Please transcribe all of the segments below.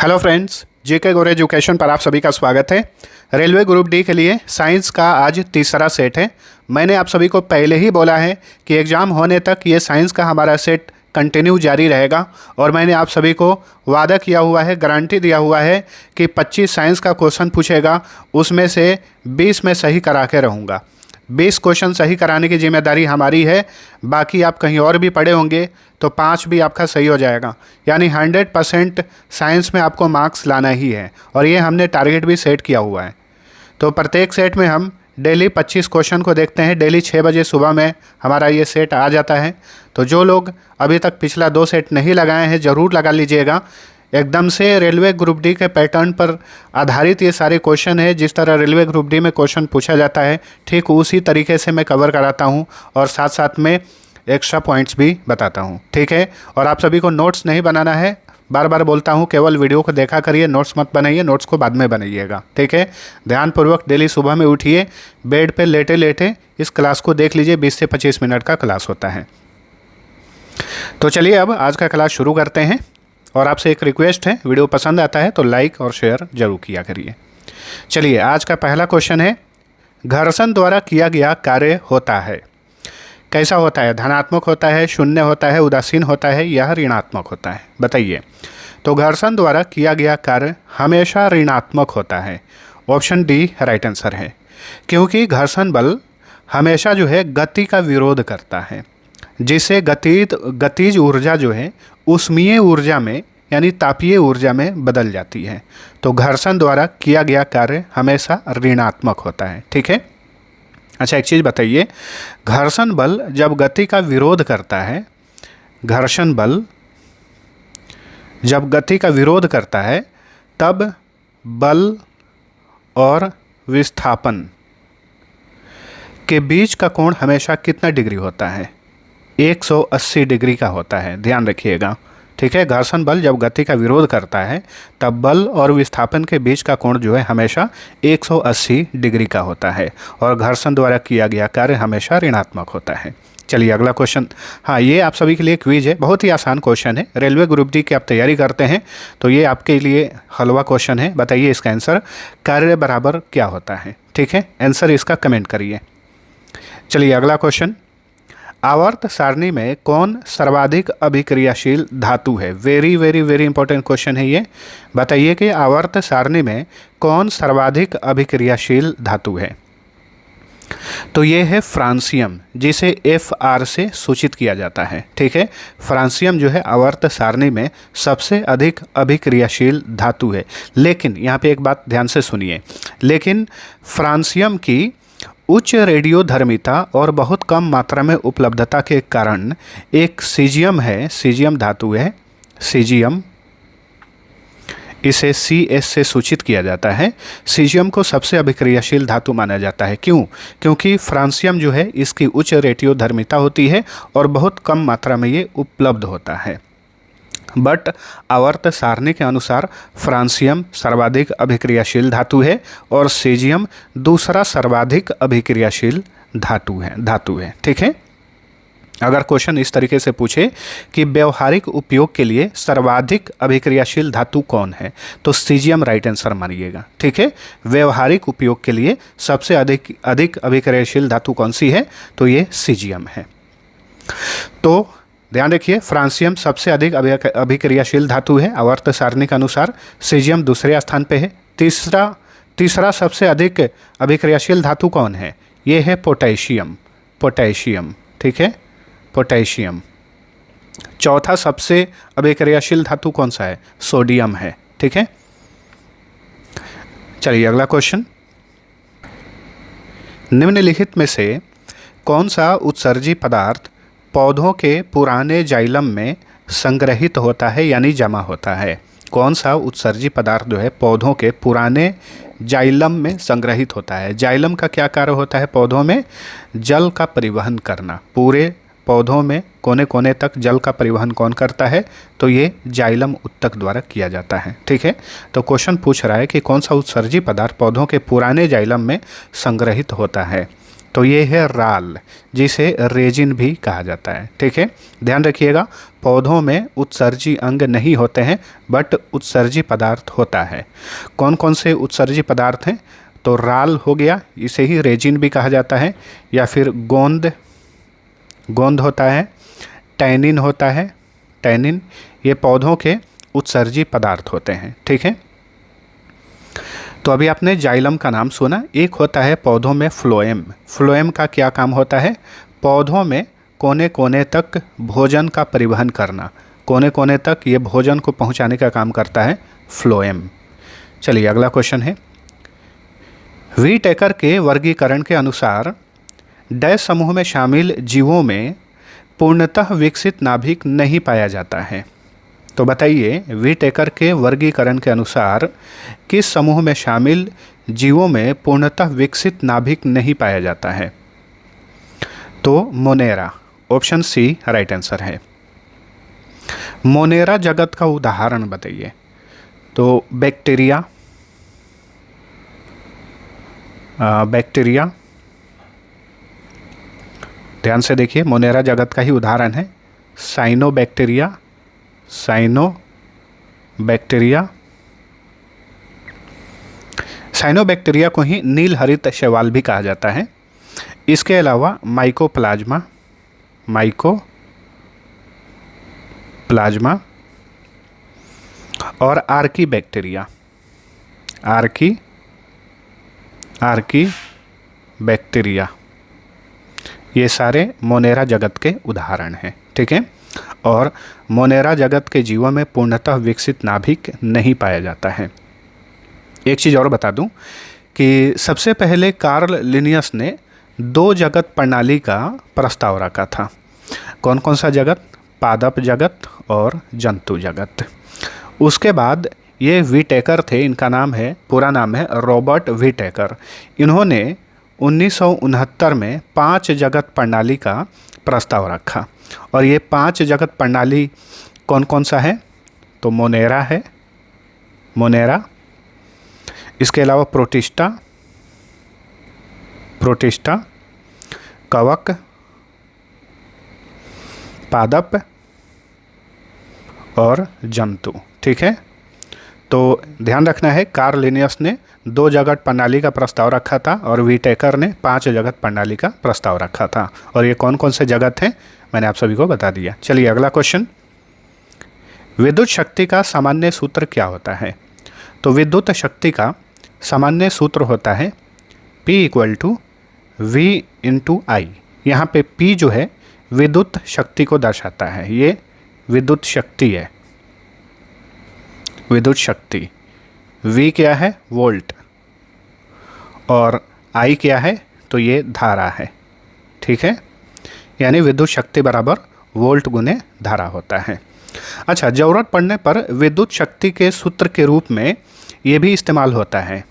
Hello friends, जेके गौर education पर आप सभी का स्वागत है। रेलवे ग्रुप डी के लिए साइंस का आज तीसरा सेट है। मैंने आप सभी को पहले ही बोला है कि एग्ज़ाम होने तक ये साइंस का हमारा सेट कंटिन्यू जारी रहेगा और मैंने आप सभी को वादा किया हुआ है, गारंटी दिया हुआ है कि 25 साइंस का क्वेश्चन पूछेगा, उसमें से 20 में सही करा के रहूँगा। 20 क्वेश्चन सही कराने की जिम्मेदारी हमारी है। बाकी आप कहीं और भी पढ़े होंगे तो 5 भी आपका सही हो जाएगा। यानी 100% साइंस में आपको मार्क्स लाना ही है और ये हमने टारगेट भी सेट किया हुआ है। तो प्रत्येक सेट में हम डेली 25 क्वेश्चन को देखते हैं। डेली 6 बजे सुबह में हमारा ये सेट आ जाता है। तो जो लोग अभी तक पिछला 2 सेट नहीं लगाए हैं, ज़रूर लगा लीजिएगा। एकदम से रेलवे ग्रुप डी के पैटर्न पर आधारित ये सारे क्वेश्चन है। जिस तरह रेलवे ग्रुप डी में क्वेश्चन पूछा जाता है, ठीक उसी तरीके से मैं कवर कराता हूँ और साथ साथ में एक्स्ट्रा पॉइंट्स भी बताता हूँ। ठीक है, और आप सभी को नोट्स नहीं बनाना है, बार बार बोलता हूँ, केवल वीडियो को देखा करिए, नोट्स मत बनाइए, नोट्स को बाद में बनाइएगा। ठीक है, ध्यानपूर्वक डेली सुबह में उठिए, बेड पे लेटे लेटे इस क्लास को देख लीजिए। 20 से 25 मिनट का क्लास होता है। तो चलिए अब आज का क्लास शुरू करते हैं। और आपसे एक रिक्वेस्ट है, वीडियो पसंद आता है तो लाइक और शेयर जरूर किया करिए। चलिए, आज का पहला क्वेश्चन है, घर्षण द्वारा किया गया कार्य होता है। कैसा होता है? धनात्मक होता है, शून्य होता है, उदासीन होता है या ऋणात्मक होता है? बताइए। तो घर्षण द्वारा किया गया कार्य हमेशा ऋणात्मक होता है। ऑप्शन डी राइट आंसर है, क्योंकि घर्षण बल हमेशा जो है गति का विरोध करता है, जिससे गतिज ऊर्जा जो है ऊष्मीय ऊर्जा में यानी तापीय ऊर्जा में बदल जाती है। तो घर्षण द्वारा किया गया कार्य हमेशा ऋणात्मक होता है। ठीक है। अच्छा, एक चीज़ बताइए, घर्षण बल जब गति का विरोध करता है, घर्षण बल जब गति का विरोध करता है, तब बल और विस्थापन के बीच का कोण हमेशा कितना डिग्री होता है? 180 डिग्री का होता है। ध्यान रखिएगा। ठीक है, घर्षण बल जब गति का विरोध करता है तब बल और विस्थापन के बीच का कोण जो है हमेशा 180 डिग्री का होता है और घर्षण द्वारा किया गया कार्य हमेशा ऋणात्मक होता है। चलिए अगला क्वेश्चन। हाँ, ये आप सभी के लिए क्विज है, बहुत ही आसान क्वेश्चन है। रेलवे ग्रुप डी की आप तैयारी करते हैं तो ये आपके लिए हलवा क्वेश्चन है। बताइए इसका आंसर कार्य बराबर क्या होता है? ठीक है, आंसर इसका कमेंट करिए। चलिए अगला क्वेश्चन, आवर्त सारणी में कौन सर्वाधिक अभिक्रियाशील धातु है? Very very very important question है ये। बताइए कि आवर्त सारणी में कौन सर्वाधिक अभिक्रियाशील धातु है? तो ये है फ्रांसियम, जिसे Fr से सूचित किया जाता है। ठीक है, फ्रांसियम जो है आवर्त सारणी में सबसे अधिक अभिक्रियाशील धातु है। लेकिन यहाँ पे एक बात ध्यान से सुनिए, लेकिन फ्रांसियम की उच्च रेडियोधर्मिता और बहुत कम मात्रा में उपलब्धता के कारण एक सीजियम है, सीजियम धातु है, सीजियम, इसे Cs से सूचित किया जाता है। सीजियम को सबसे अभिक्रियाशील धातु माना जाता है। क्यों? क्योंकि फ्रांसियम जो है इसकी उच्च रेडियोधर्मिता होती है और बहुत कम मात्रा में ये उपलब्ध होता है। बट आवर्त सारणी के अनुसार फ्रांसियम सर्वाधिक अभिक्रियाशील धातु है और सीजियम दूसरा सर्वाधिक अभिक्रियाशील धातु है। ठीक है। अगर क्वेश्चन इस तरीके से पूछे कि व्यवहारिक उपयोग के लिए सर्वाधिक अभिक्रियाशील धातु कौन है, तो सीजियम राइट आंसर मानिएगा। ठीक है, व्यवहारिक उपयोग के लिए सबसे अधिक अभिक्रियाशील धातु कौन सी है? तो ये सीजियम है। तो ध्यान रखिए, फ्रांसियम सबसे अधिक अभिक्रियाशील धातु है आवर्त सारणी के अनुसार, सीजियम दूसरे स्थान पे है। तीसरा सबसे अधिक अभिक्रियाशील धातु कौन है? ये है पोटेशियम। ठीक है, पोटेशियम। चौथा सबसे अभिक्रियाशील धातु कौन सा है? सोडियम है। ठीक है। चलिए अगला क्वेश्चन, निम्नलिखित में से कौन सा उत्सर्जी पदार्थ पौधों के पुराने जाइलम में संग्रहित होता है यानी जमा होता है? कौन सा उत्सर्जी पदार्थ जो है पौधों के पुराने जाइलम में संग्रहित होता है? जाइलम का क्या कार्य होता है? पौधों में जल का परिवहन करना। पूरे पौधों में कोने कोने तक जल का परिवहन कौन करता है? तो ये जाइलम उत्तक द्वारा किया जाता है। ठीक है, तो क्वेश्चन पूछ रहा है कि कौन सा उत्सर्जी पदार्थ पौधों के पुराने जाइलम में संग्रहित होता है? तो ये है राल, जिसे रेजिन भी कहा जाता है। ठीक है, ध्यान रखिएगा, पौधों में उत्सर्जी अंग नहीं होते हैं बट उत्सर्जी पदार्थ होता है। कौन कौन से उत्सर्जी पदार्थ हैं? तो राल हो गया, इसे ही रेजिन भी कहा जाता है, या फिर गोंद होता है, टैनिन होता है, टैनिन, ये पौधों के उत्सर्जी पदार्थ होते हैं। ठीक है, तो अभी आपने जाइलम का नाम सुना। एक होता है पौधों में फ्लोएम। फ्लोएम का क्या काम होता है? पौधों में कोने कोने तक भोजन का परिवहन करना, कोने कोने तक ये भोजन को पहुंचाने का काम करता है फ्लोएम। चलिए अगला क्वेश्चन है, व्हीटेकर के वर्गीकरण के अनुसार डैश समूह में शामिल जीवों में पूर्णतः विकसित नाभिक नहीं पाया जाता है। तो बताइए, व्हीटेकर के वर्गीकरण के अनुसार किस समूह में शामिल जीवों में पूर्णतः विकसित नाभिक नहीं पाया जाता है? तो Monera, option C right answer है। मोनेरा जगत का उदाहरण बताइए। तो बैक्टीरिया, ध्यान से देखिए, मोनेरा जगत का ही उदाहरण है। साइनोबैक्टीरिया को ही नील हरित शैवाल भी कहा जाता है। इसके अलावा माइकोप्लाज्मा और आर्की बैक्टीरिया, ये सारे मोनेरा जगत के उदाहरण हैं। ठीक है, और मोनेरा जगत के जीवों में पूर्णतः विकसित नाभिक नहीं पाया जाता है। एक चीज़ और बता दूं कि सबसे पहले कार्ल लिनियस ने 2 जगत प्रणाली का प्रस्ताव रखा था। कौन कौन सा जगत? पादप जगत और जंतु जगत। उसके बाद ये व्हीटेकर थे, इनका नाम है, पूरा नाम है रॉबर्ट व्हीटेकर। इन्होंने 1969 में 5 जगत प्रणाली का प्रस्ताव रखा। और ये 5 जगत प्रणाली कौन कौन सा है? तो मोनेरा है, इसके अलावा प्रोटिस्टा, कवक, पादप और जंतु। ठीक है, तो ध्यान रखना है, कार्ल लिनियस ने 2 जगत प्रणाली का प्रस्ताव रखा था और व्हीटेकर ने 5 जगत प्रणाली का प्रस्ताव रखा था। और ये कौन कौन से जगत हैं मैंने आप सभी को बता दिया। चलिए अगला क्वेश्चन, विद्युत शक्ति का सामान्य सूत्र क्या होता है? तो विद्युत शक्ति का सामान्य सूत्र होता है P = V × I। यहाँ पे P जो है विद्युत शक्ति को दर्शाता है, ये विद्युत शक्ति है, विद्युत शक्ति। V क्या है? वोल्ट। और I क्या है? तो ये धारा है। ठीक है, यानी विद्युत शक्ति बराबर वोल्ट गुने धारा होता है। अच्छा, ज़रूरत पड़ने पर विद्युत शक्ति के सूत्र के रूप में ये भी इस्तेमाल होता है,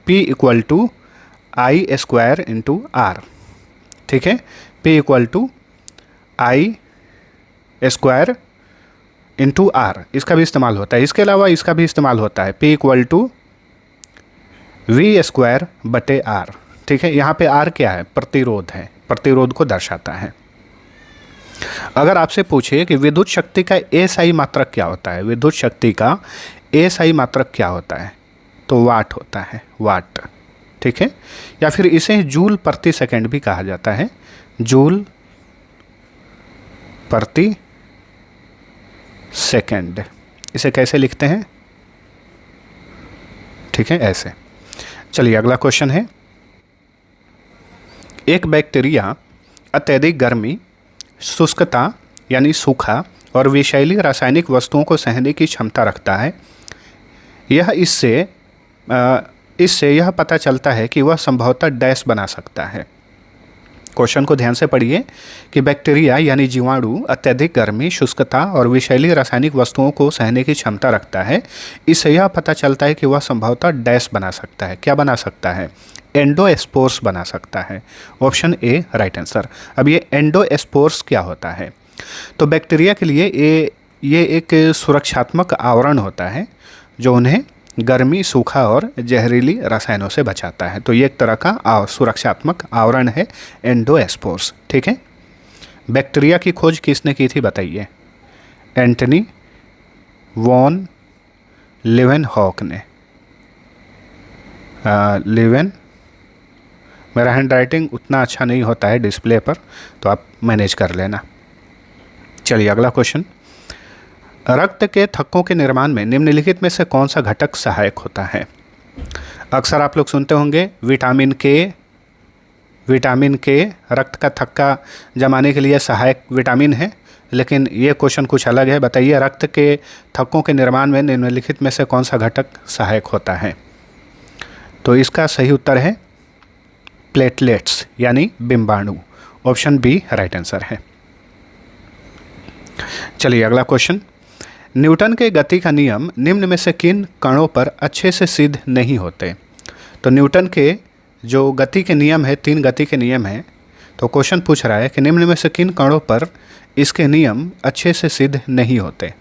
P = I² × R। ठीक है, P = I² × R, इसका भी इस्तेमाल होता है। इसके अलावा इसका भी इस्तेमाल होता है, P = V²/R। ठीक है, यहाँ पे R क्या है? प्रतिरोध है, प्रतिरोध को दर्शाता है। अगर आपसे पूछे कि विद्युत शक्ति का SI मात्रक क्या होता है, विद्युत शक्ति का SI मात्रक क्या होता है? तो वाट होता है, वाट। ठीक है, या फिर इसे जूल प्रति सेकंड भी कहा जाता है, जूल प्रति सेकंड। इसे कैसे लिखते हैं? ठीक है, ऐसे। चलिए अगला क्वेश्चन है, एक बैक्टीरिया अत्यधिक गर्मी, शुष्कता यानी सूखा और विषैली रासायनिक वस्तुओं को सहने की क्षमता रखता है। इससे यह पता चलता है कि वह संभवतः डैश बना सकता है। क्वेश्चन को ध्यान से पढ़िए कि बैक्टीरिया यानी जीवाणु अत्यधिक गर्मी, शुष्कता और विषैली रासायनिक वस्तुओं को सहने की क्षमता रखता है। इससे यह पता चलता है कि वह संभवतः डैश बना सकता है। क्या बना सकता है? एंडोस्पोर्स बना सकता है। Option A right answer. अब ये एंडोस्पोर्स क्या होता है? तो बैक्टीरिया के लिए ये एक सुरक्षात्मक आवरण होता है जो उन्हें गर्मी, सूखा और जहरीली रसायनों से बचाता है। तो ये एक तरह का सुरक्षात्मक आवरण है एंडोस्पोर्स। ठीक है। बैक्टीरिया की खोज किसने की थी बताइए? एंटनी वॉन लीवेनहॉक ने। मेरा हैंड राइटिंग उतना अच्छा नहीं होता है डिस्प्ले पर, तो आप मैनेज कर लेना। चलिए अगला क्वेश्चन। रक्त के थक्कों के निर्माण में निम्नलिखित में से कौन सा घटक सहायक होता है? अक्सर आप लोग सुनते होंगे विटामिन के। विटामिन के रक्त का थक्का जमाने के लिए सहायक विटामिन है, लेकिन ये क्वेश्चन कुछ अलग है। बताइए रक्त के थक्कों के निर्माण में निम्नलिखित में से कौन सा घटक सहायक होता है? तो इसका सही उत्तर है प्लेटलेट्स यानी बिंबाणु। ऑप्शन बी राइट आंसर है। चलिए अगला क्वेश्चन। न्यूटन के गति का नियम निम्न में से किन कणों पर अच्छे से सिद्ध नहीं होते? तो न्यूटन के जो गति के नियम है, 3 गति के नियम हैं, तो क्वेश्चन पूछ रहा है कि निम्न में से किन कणों पर इसके नियम अच्छे से सिद्ध नहीं होते?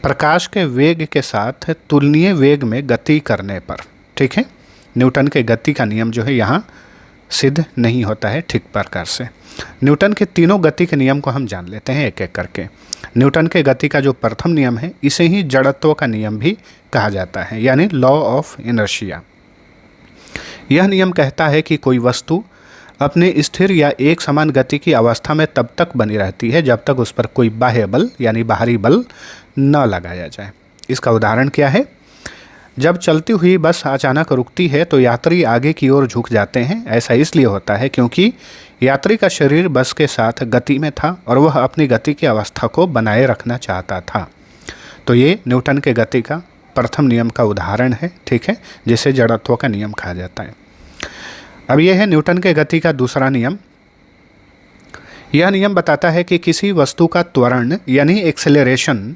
प्रकाश के वेग के साथ तुलनीय वेग में गति करने पर। ठीक है। न्यूटन के गति का नियम जो है यहाँ सिद्ध नहीं होता है ठीक प्रकार से। न्यूटन के तीनों गति के नियम को हम जान लेते हैं एक एक करके। न्यूटन के गति का जो प्रथम नियम है, इसे ही जड़त्व का नियम भी कहा जाता है, यानी लॉ ऑफ इनर्शिया। यह नियम कहता है कि कोई वस्तु अपने स्थिर या एक समान गति की अवस्था में तब तक बनी रहती है जब तक उस पर कोई बाह्य बल यानी बाहरी बल न लगाया जाए। इसका उदाहरण क्या है? जब चलती हुई बस अचानक रुकती है तो यात्री आगे की ओर झुक जाते हैं। ऐसा इसलिए होता है क्योंकि यात्री का शरीर बस के साथ गति में था और वह अपनी गति की अवस्था को बनाए रखना चाहता था। तो ये न्यूटन के गति का प्रथम नियम का उदाहरण है। ठीक है, जिसे जड़त्व का नियम कहा जाता है। अब यह है न्यूटन के गति का दूसरा नियम। यह नियम बताता है कि किसी वस्तु का त्वरण यानी एक्सेलरेशन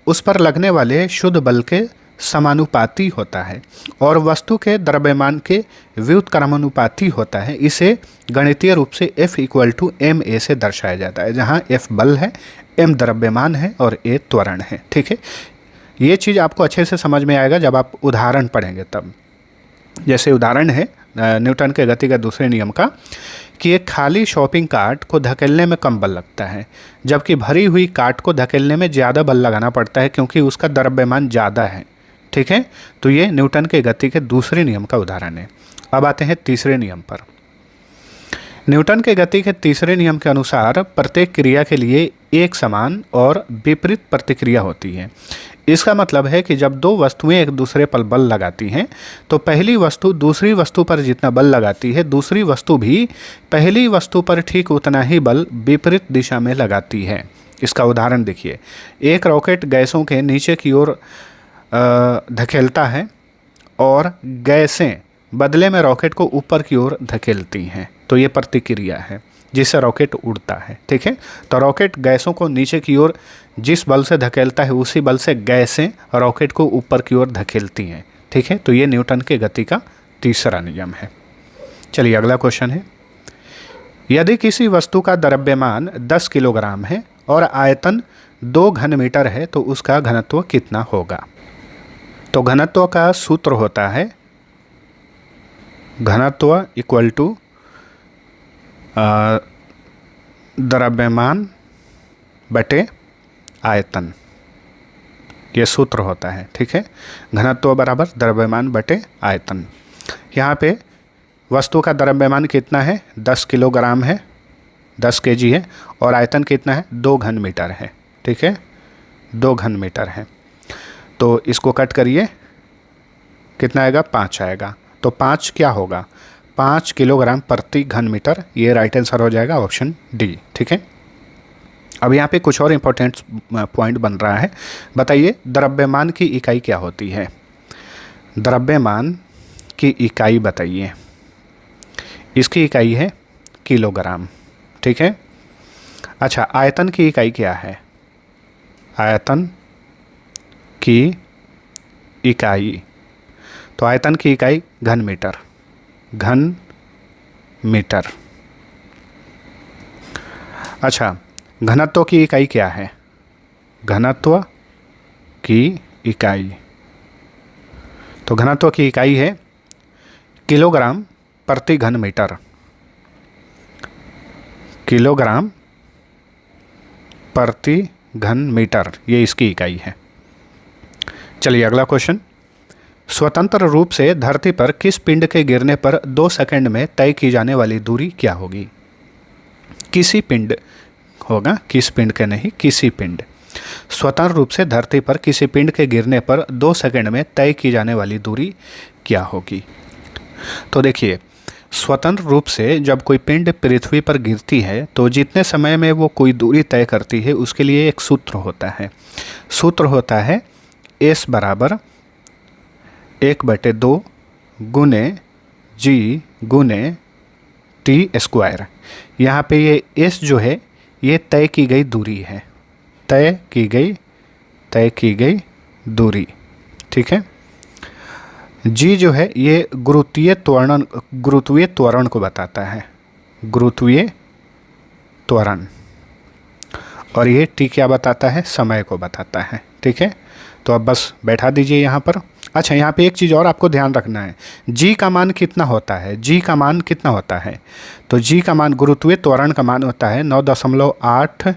उस पर लगने वाले शुद्ध बल के समानुपाती होता है और वस्तु के द्रव्यमान के व्युत्क्रमानुपाती होता है। इसे गणितीय रूप से F = ma से दर्शाया जाता है, जहाँ F बल है, m द्रव्यमान है और a त्वरण है। ठीक है, ये चीज़ आपको अच्छे से समझ में आएगा जब आप उदाहरण पढ़ेंगे तब। जैसे उदाहरण है न्यूटन के गति का दूसरे नियम का कि एक खाली शॉपिंग कार्ट को धकेलने में कम बल लगता है, जबकि भरी हुई कार्ट को धकेलने में ज़्यादा बल लगाना पड़ता है क्योंकि उसका द्रव्यमान ज़्यादा है। ठीक है, तो ये न्यूटन के गति के दूसरे नियम का उदाहरण है। अब आते हैं तीसरे नियम पर। न्यूटन के गति के तीसरे नियम के अनुसार प्रत्येक क्रिया के लिए एक समान और विपरीत प्रतिक्रिया होती है। इसका मतलब है कि जब दो वस्तुएं एक दूसरे पर बल लगाती हैं तो पहली वस्तु दूसरी वस्तु पर जितना बल लगाती है, दूसरी वस्तु भी पहली वस्तु पर ठीक उतना ही बल विपरीत दिशा में लगाती है। इसका उदाहरण देखिए, एक रॉकेट गैसों के नीचे की ओर धकेलता है और गैसें बदले में रॉकेट को ऊपर की ओर धकेलती हैं। तो ये प्रतिक्रिया है जिससे रॉकेट उड़ता है। ठीक है, तो रॉकेट गैसों को नीचे की ओर जिस बल से धकेलता है उसी बल से गैसें रॉकेट को ऊपर की ओर धकेलती हैं। ठीक है, तो ये न्यूटन के गति का तीसरा नियम है। चलिए अगला क्वेश्चन है, यदि किसी वस्तु का द्रव्यमान 10 किलोग्राम है और आयतन 2 घन मीटर है तो उसका घनत्व कितना होगा? तो घनत्व का सूत्र होता है घनत्व = द्रव्यमान बटे आयतन, ये सूत्र होता है। ठीक है, घनत्व बराबर द्रव्यमान बटे आयतन। यहाँ पे वस्तु का द्रव्यमान कितना है? 10 किलोग्राम है, 10 kg है, और आयतन कितना है? 2 घन मीटर है। ठीक है, 2 घन मीटर है। तो इसको कट करिए, कितना आएगा? 5 आएगा। तो 5 क्या होगा? 5 किलोग्राम प्रति घन मीटर। ये राइट आंसर हो जाएगा, ऑप्शन डी। ठीक है, अब यहाँ पे कुछ और इम्पोर्टेंट पॉइंट बन रहा है। बताइए द्रव्यमान की इकाई क्या होती है? द्रव्यमान की इकाई बताइए। इसकी इकाई है किलोग्राम। ठीक है, अच्छा आयतन की इकाई क्या है? आयतन की इकाई, तो आयतन की इकाई घन मीटर, घन मीटर। अच्छा घनत्व की इकाई क्या है? घनत्व की इकाई तो घनत्व की इकाई है किलोग्राम प्रति घन मीटर। किलोग्राम प्रति घन मीटर ये इसकी इकाई है। चलिए अगला क्वेश्चन। स्वतंत्र रूप से धरती पर किस पिंड के गिरने पर 2 सेकंड में तय की जाने वाली दूरी क्या होगी? किसी पिंड होगा, किस पिंड के नहीं, किसी पिंड। स्वतंत्र रूप से धरती पर किसी पिंड के गिरने पर 2 सेकंड में तय की जाने वाली दूरी क्या होगी? तो देखिए, स्वतंत्र रूप से जब कोई पिंड पृथ्वी पर गिरती है तो जितने समय में वो कोई दूरी तय करती है उसके लिए एक सूत्र होता है। सूत्र होता है S बराबर 1/2 गुने G गुने T²। यहाँ पे ये S जो है ये तय की गई दूरी है, तय की गई दूरी, ठीक है। G जो है ये गुरुत्वीय त्वरण को बताता है, गुरुत्वीय त्वरण। और ये T क्या बताता है? समय को बताता है, ठीक है। तो अब बस बैठा दीजिए यहाँ पर। अच्छा, यहाँ पे एक चीज़ और आपको ध्यान रखना है, G का मान कितना होता है? G का मान कितना होता है? तो G का मान, गुरुत्वीय त्वरण का मान होता है 9.8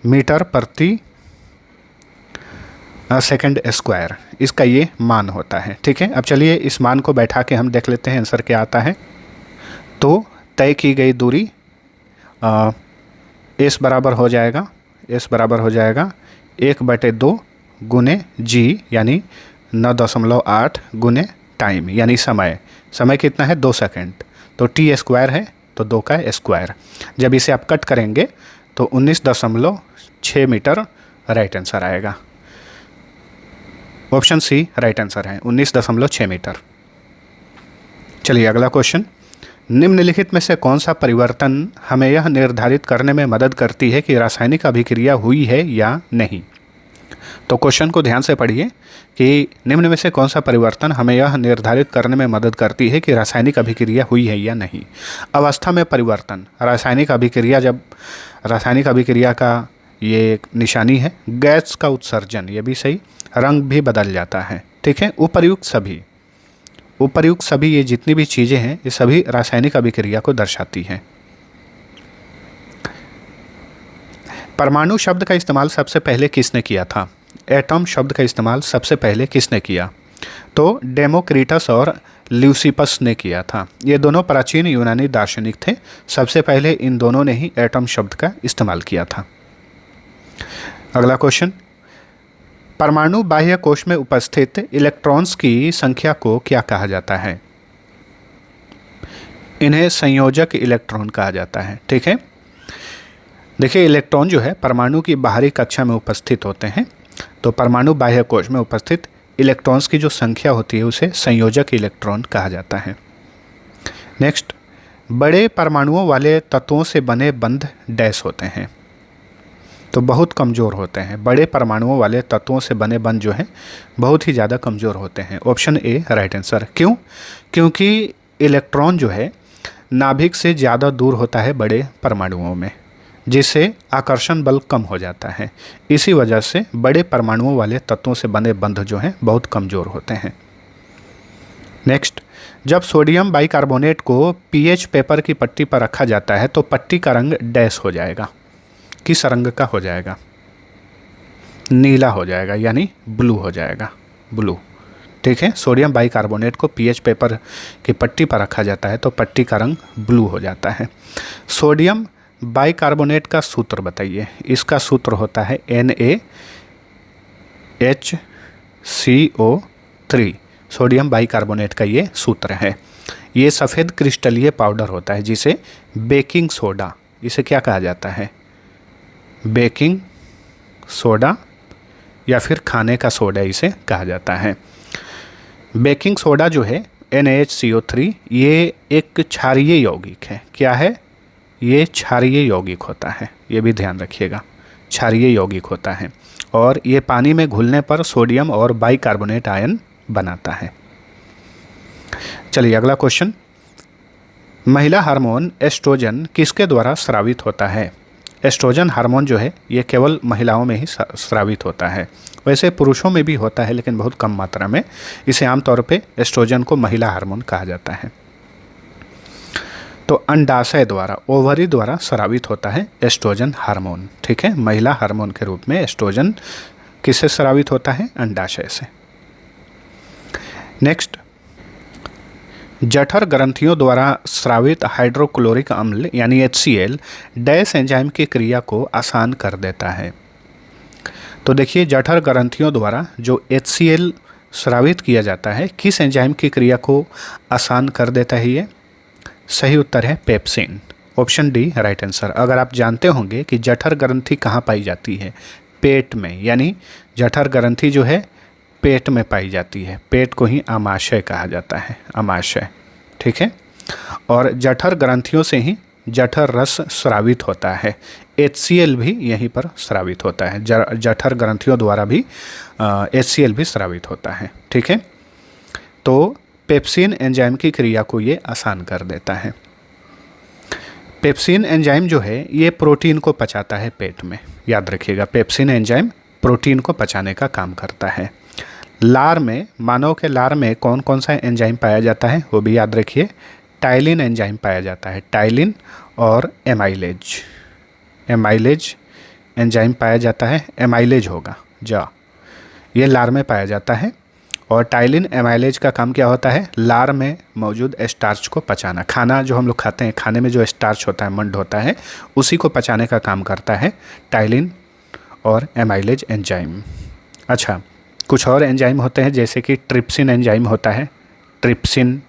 मीटर प्रति सेकंड स्क्वायर। इसका ये मान होता है, ठीक है। अब चलिए इस मान को बैठा के हम देख लेते हैं आंसर क्या आता है। तो तय की गई दूरी S बराबर हो जाएगा 1/2 गुने G यानी 9.8 गुने टाइम यानी समय। समय कितना है? 2 सेकंड। तो T² है तो 2 का स्क्वायर। जब इसे आप कट करेंगे तो 19.6 मीटर राइट आंसर आएगा। ऑप्शन सी राइट आंसर है, 19.6 मीटर। चलिए अगला क्वेश्चन। निम्नलिखित में से कौन सा परिवर्तन हमें यह निर्धारित करने में मदद करती है कि रासायनिक अभिक्रिया हुई है या नहीं? तो क्वेश्चन को ध्यान से पढ़िए कि निम्न में से कौन सा परिवर्तन हमें यह निर्धारित करने में मदद करती है कि रासायनिक अभिक्रिया हुई है या नहीं। अवस्था में परिवर्तन, रासायनिक अभिक्रिया, जब रासायनिक अभिक्रिया का ये एक निशानी है गैस का उत्सर्जन, ये भी सही, रंग भी बदल जाता है, ठीक है। उपर्युक्त सभी ये जितनी भी चीज़ें हैं ये सभी रासायनिक अभिक्रिया को दर्शाती हैं। परमाणु शब्द का इस्तेमाल सबसे पहले किसने किया था? एटम शब्द का इस्तेमाल सबसे पहले किसने किया? तो डेमोक्रिटस और ल्यूसिपस ने किया था। ये दोनों प्राचीन यूनानी दार्शनिक थे। सबसे पहले इन दोनों ने ही एटम शब्द का इस्तेमाल किया था। अगला क्वेश्चन। परमाणु बाह्य कोश में उपस्थित इलेक्ट्रॉन्स की संख्या को क्या कहा जाता है? इन्हें संयोजक इलेक्ट्रॉन कहा जाता है, ठीक है। देखिए, इलेक्ट्रॉन जो है परमाणु की बाहरी कक्षा में उपस्थित होते हैं, तो परमाणु बाह्य कोश में उपस्थित इलेक्ट्रॉन्स की जो संख्या होती है उसे संयोजक इलेक्ट्रॉन कहा जाता है। नेक्स्ट, बड़े परमाणुओं वाले तत्वों से बने बंध डैश होते हैं, तो बहुत कमज़ोर होते हैं। बड़े परमाणुओं वाले तत्वों से बने बंध जो हैं बहुत ही ज़्यादा कमज़ोर होते हैं। Option A right answer. क्यों? क्योंकि इलेक्ट्रॉन जो है नाभिक से ज़्यादा दूर होता है बड़े परमाणुओं में, जिससे आकर्षण बल कम हो जाता है। इसी वजह से बड़े परमाणुओं वाले तत्वों से बने बंध जो हैं बहुत कमज़ोर होते हैं। नेक्स्ट, जब सोडियम बाइकार्बोनेट को पीएच पेपर की पट्टी पर रखा जाता है तो पट्टी का रंग डैश हो जाएगा। किस रंग का हो जाएगा? नीला हो जाएगा, यानी ब्लू हो जाएगा, ब्लू, ठीक है। सोडियम बाइकार्बोनेट को पीएच पेपर की पट्टी पर रखा जाता है तो पट्टी का रंग ब्लू हो जाता है। सोडियम बाइकार्बोनेट का सूत्र बताइए। इसका सूत्र होता है NaHCO3। सोडियम बाइकार्बोनेट का ये सूत्र है। ये सफ़ेद क्रिस्टलीय पाउडर होता है जिसे बेकिंग सोडा, इसे क्या कहा जाता है? बेकिंग सोडा या फिर खाने का सोडा इसे कहा जाता है। बेकिंग सोडा जो है NaHCO3 ये एक क्षारीय यौगिक है। क्या है? ये क्षारीय यौगिक होता है, ये भी ध्यान रखिएगा, क्षारीय यौगिक होता है और ये पानी में घुलने पर सोडियम और बाइकार्बोनेट आयन बनाता है। चलिए अगला क्वेश्चन। महिला हार्मोन एस्ट्रोजन किसके द्वारा स्रावित होता है? एस्ट्रोजन हार्मोन जो है ये केवल महिलाओं में ही स्रावित होता है। वैसे पुरुषों में भी होता है लेकिन बहुत कम मात्रा में। इसे आमतौर पे एस्ट्रोजन को महिला हार्मोन कहा जाता है। तो अंडाशय द्वारा, ओवरी द्वारा स्रावित होता है एस्ट्रोजन हार्मोन। ठीक है, महिला हार्मोन के रूप में एस्ट्रोजन किससे स्रावित होता है? अंडाशय से। नेक्स्ट, जठर ग्रंथियों द्वारा स्रावित हाइड्रोक्लोरिक अम्ल यानी HCl डैश एंजाइम की क्रिया को आसान कर देता है। तो देखिए, जठर ग्रंथियों द्वारा जो HCl स्रावित किया जाता है, किस एंजाइम की क्रिया को आसान कर देता है ये? सही उत्तर है pepsin. Option D right answer. अगर आप जानते होंगे कि जठर ग्रंथि कहाँ पाई जाती है? पेट में, यानी जठर ग्रंथि जो है पेट में पाई जाती है। पेट को ही आमाशय कहा जाता है, आमाशय। ठीक है, और जठर ग्रंथियों से ही जठर रस स्रावित होता है। HCl भी यहीं पर स्रावित होता है। जठर ग्रंथियों द्वारा भी HCl भी स्रावित होता है। ठीक है, तो पेप्सिन एंजाइम की क्रिया को ये आसान कर देता है। पेप्सिन एंजाइम जो है ये प्रोटीन को पचाता है पेट में। याद रखिएगा, पेप्सिन एंजाइम प्रोटीन को पचाने का काम करता है। लार में, मानव के लार में कौन कौन सा एंजाइम पाया जाता है वो भी याद रखिए। टाइलिन एंजाइम पाया जाता है, टाइलिन और एमाइलेज। एमाइलेज एंजाइम पाया जाता है, एमाइलेज होगा जा, ये लार में पाया जाता है। और टाइलिन एमाइलेज का काम क्या होता है? लार में मौजूद स्टार्च को पचाना। खाना जो हम लोग खाते हैं, खाने में जो स्टार्च होता है, मंड होता है, उसी को पचाने का काम करता है टाइलिन और एमाइलेज एंजाइम। अच्छा, कुछ और एंजाइम होते हैं जैसे कि ट्रिप्सिन एंजाइम होता है, ट्रिप्सिन,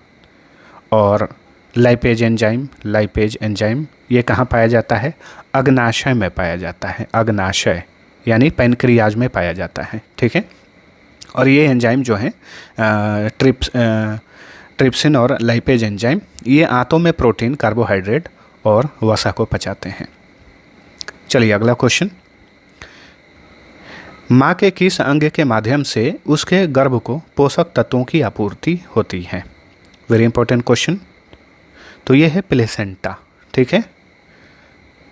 और लाइपेज एंजाइम। लाइपेज एंजाइम ये कहाँ पाया जाता है? अग्नाशय में पाया जाता है। अग्नाशय यानी पैनक्रियाज में पाया जाता है। ठीक है, और ये एंजाइम जो है ट्रिप्सिन और लाइपेज एंजाइम, ये आंतों में प्रोटीन, कार्बोहाइड्रेट और वसा को पचाते हैं। चलिए अगला क्वेश्चन। माँ के किस अंग के माध्यम से उसके गर्भ को पोषक तत्वों की आपूर्ति होती है? Very important question. तो ये है प्लेसेंटा। ठीक है,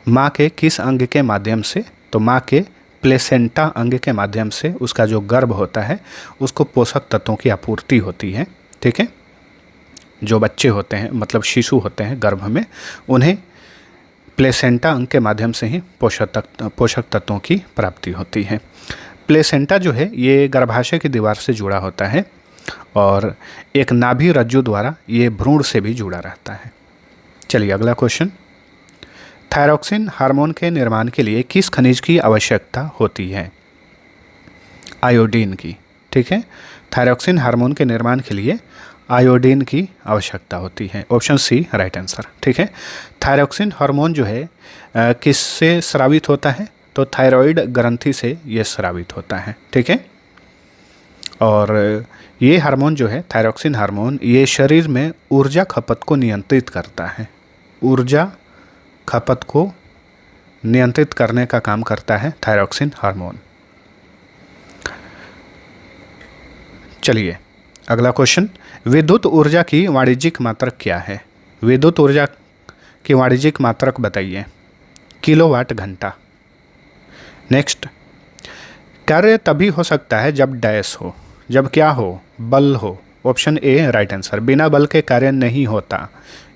माँ के किस अंग के माध्यम से? तो माँ के प्लेसेंटा अंग के माध्यम से उसका जो गर्भ होता है उसको पोषक तत्वों की आपूर्ति होती है। ठीक है, जो बच्चे होते हैं, मतलब शिशु होते हैं गर्भ में, उन्हें प्लेसेंटा अंग के माध्यम से ही पोषक तत्वों की प्राप्ति होती है। प्लेसेंटा जो है ये गर्भाशय की दीवार से जुड़ा होता है और एक नाभि रज्जु द्वारा ये भ्रूण से भी जुड़ा रहता है। चलिए अगला क्वेश्चन। थायरॉक्सिन हार्मोन के निर्माण के लिए किस खनिज की आवश्यकता होती है? आयोडीन की। ठीक है, थायरॉक्सिन हार्मोन के निर्माण के लिए आयोडीन की आवश्यकता होती है। Option C right answer. ठीक है, थायरॉक्सिन हार्मोन जो है किससे स्रावित होता है? तो थायराइड ग्रंथि से ये स्रावित होता है। ठीक है, और ये हार्मोन जो है थायरॉक्सिन हार्मोन, ये शरीर में ऊर्जा खपत को नियंत्रित करता है। ऊर्जा खपत को नियंत्रित करने का काम करता है थायरॉक्सिन हार्मोन। चलिए अगला क्वेश्चन। विद्युत ऊर्जा की वाणिज्यिक मात्रक क्या है? विद्युत ऊर्जा की वाणिज्यिक मात्रक बताइए। किलोवाट घंटा। नेक्स्ट, कार्य तभी हो सकता है जब डैश हो, जब क्या हो? बल हो। Option A right answer. बिना बल के कार्य नहीं होता।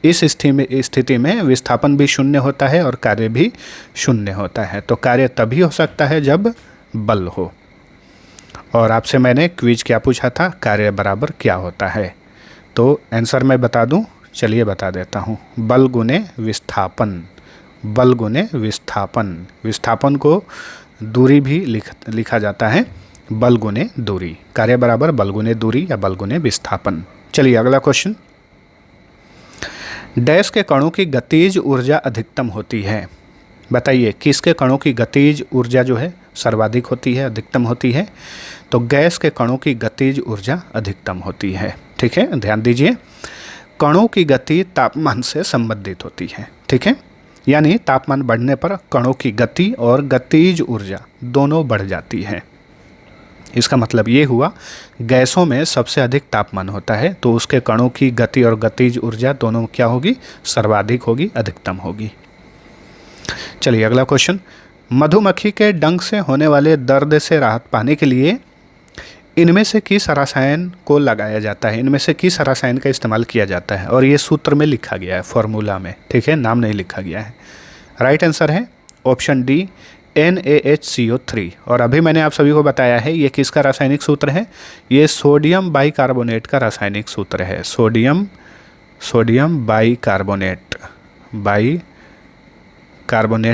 इस स्थिति में विस्थापन भी शून्य होता है और कार्य भी शून्य होता है। तो कार्य तभी हो सकता है जब बल हो। और आपसे मैंने क्विज क्या पूछा था? कार्य बराबर क्या होता है? तो आंसर मैं बता दूं, चलिए बता देता हूं। बल गुने विस्थापन। बल गुने विस्थापन। विस्थापन को दूरी भी लिखा जाता है बल गुने दूरी। कार्य बराबर बल गुने दूरी या बल गुने विस्थापन। चलिए अगला क्वेश्चन। डैश के कणों की गतिज ऊर्जा अधिकतम होती है? बताइए किसके कणों की गतिज ऊर्जा जो है सर्वाधिक होती है, अधिकतम होती है? तो गैस के कणों की गतिज ऊर्जा अधिकतम होती है। ठीक है, ध्यान दीजिए, कणों की गति तापमान से संबंधित होती है। ठीक है, यानी तापमान बढ़ने पर कणों की गति और गतिज ऊर्जा दोनों बढ़ जाती है। इसका मतलब ये हुआ, गैसों में सबसे अधिक तापमान होता है तो उसके कणों की गति और गतिज ऊर्जा दोनों क्या होगी? सर्वाधिक होगी, अधिकतम होगी। चलिए अगला क्वेश्चन, मधुमक्खी के डंक से होने वाले दर्द से राहत पाने के लिए इनमें से किस रसायन को लगाया जाता है, इनमें से किस रसायन का इस्तेमाल किया जाता है, और ये सूत्र में लिखा गया है, फॉर्मूला में, ठीक है, नाम नहीं लिखा गया है। राइट आंसर है ऑप्शन डी NaHCO3। और अभी मैंने आप सभी को बताया है ये किसका रासायनिक सूत्र है, ये सोडियम बाइकार्बोनेट का रासायनिक सूत्र है। सोडियम बाइकार्बोनेट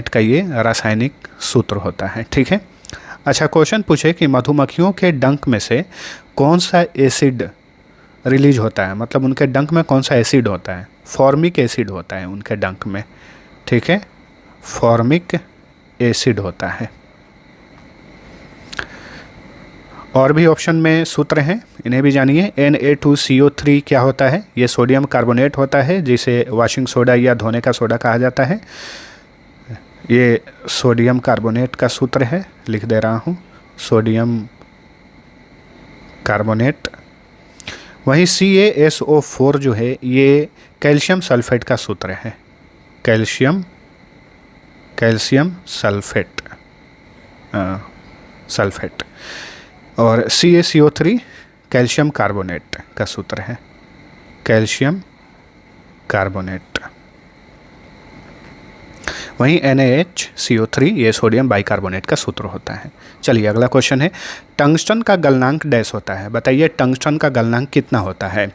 का ये रासायनिक सूत्र होता है, ठीक है। अच्छा, क्वेश्चन पूछे कि मधुमक्खियों के डंक में से कौन सा एसिड रिलीज होता है, मतलब उनके डंक में कौन सा एसिड होता है, फॉर्मिक एसिड होता है उनके डंक में, ठीक है, फॉर्मिक एसिड होता है। और भी ऑप्शन में सूत्र हैं, इन्हें भी जानिए। Na2CO3 क्या होता है, ये सोडियम कार्बोनेट होता है जिसे वॉशिंग सोडा या धोने का सोडा कहा जाता है। ये सोडियम कार्बोनेट का सूत्र है, लिख दे रहा हूँ, सोडियम कार्बोनेट। वहीं CaSO4 जो है ये कैल्शियम सल्फेट का सूत्र है, कैल्शियम सल्फेट। और CaCO3 कैल्शियम कार्बोनेट का सूत्र है, कैल्शियम कार्बोनेट। वहीं NaHCO3 ये सोडियम बाइकार्बोनेट का सूत्र होता है। चलिए अगला क्वेश्चन है, टंगस्टन का गलनांक डैश होता है, बताइए टंगस्टन का गलनांक कितना होता है।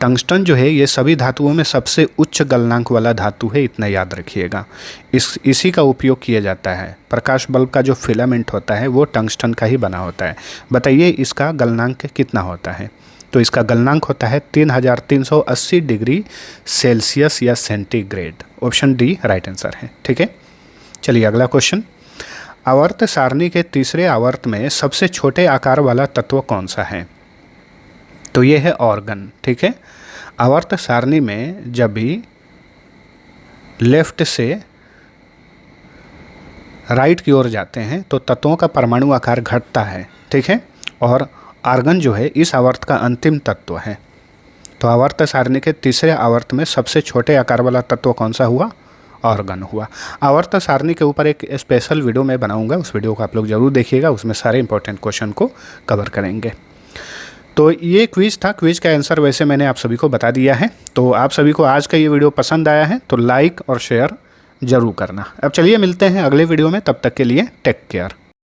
टंगस्टन जो है ये सभी धातुओं में सबसे उच्च गलनांक वाला धातु है, इतना याद रखिएगा। इसी का उपयोग किया जाता है, प्रकाश बल्ब का जो फिलामेंट होता है वो टंगस्टन का ही बना होता है। बताइए इसका गलनांक कितना होता है, तो इसका गलनांक होता है 3380 डिग्री सेल्सियस या centigrade. Option D right answer है, ठीक है। चलिए अगला क्वेश्चन, आवर्त सारणी के तीसरे आवर्त में सबसे छोटे आकार वाला तत्व कौन सा है, तो ये है ऑर्गन, ठीक है। आवर्त सारणी में जब भी लेफ्ट से राइट की ओर जाते हैं तो तत्वों का परमाणु आकार घटता है, ठीक है, और आर्गन जो है इस आवर्त का अंतिम तत्व है। तो आवर्त सारणी के तीसरे आवर्त में सबसे छोटे आकार वाला तत्व कौन सा हुआ, ऑर्गन हुआ। आवर्त सारणी के ऊपर एक स्पेशल वीडियो मैं बनाऊंगा, उस वीडियो को आप लोग ज़रूर देखिएगा, उसमें सारे इंपॉर्टेंट क्वेश्चन को कवर करेंगे। तो ये क्विज था, क्विज का आंसर वैसे मैंने आप सभी को बता दिया है। तो आप सभी को आज का ये वीडियो पसंद आया है तो लाइक और शेयर ज़रूर करना। अब चलिए मिलते हैं अगले वीडियो में, तब तक के लिए टेक केयर।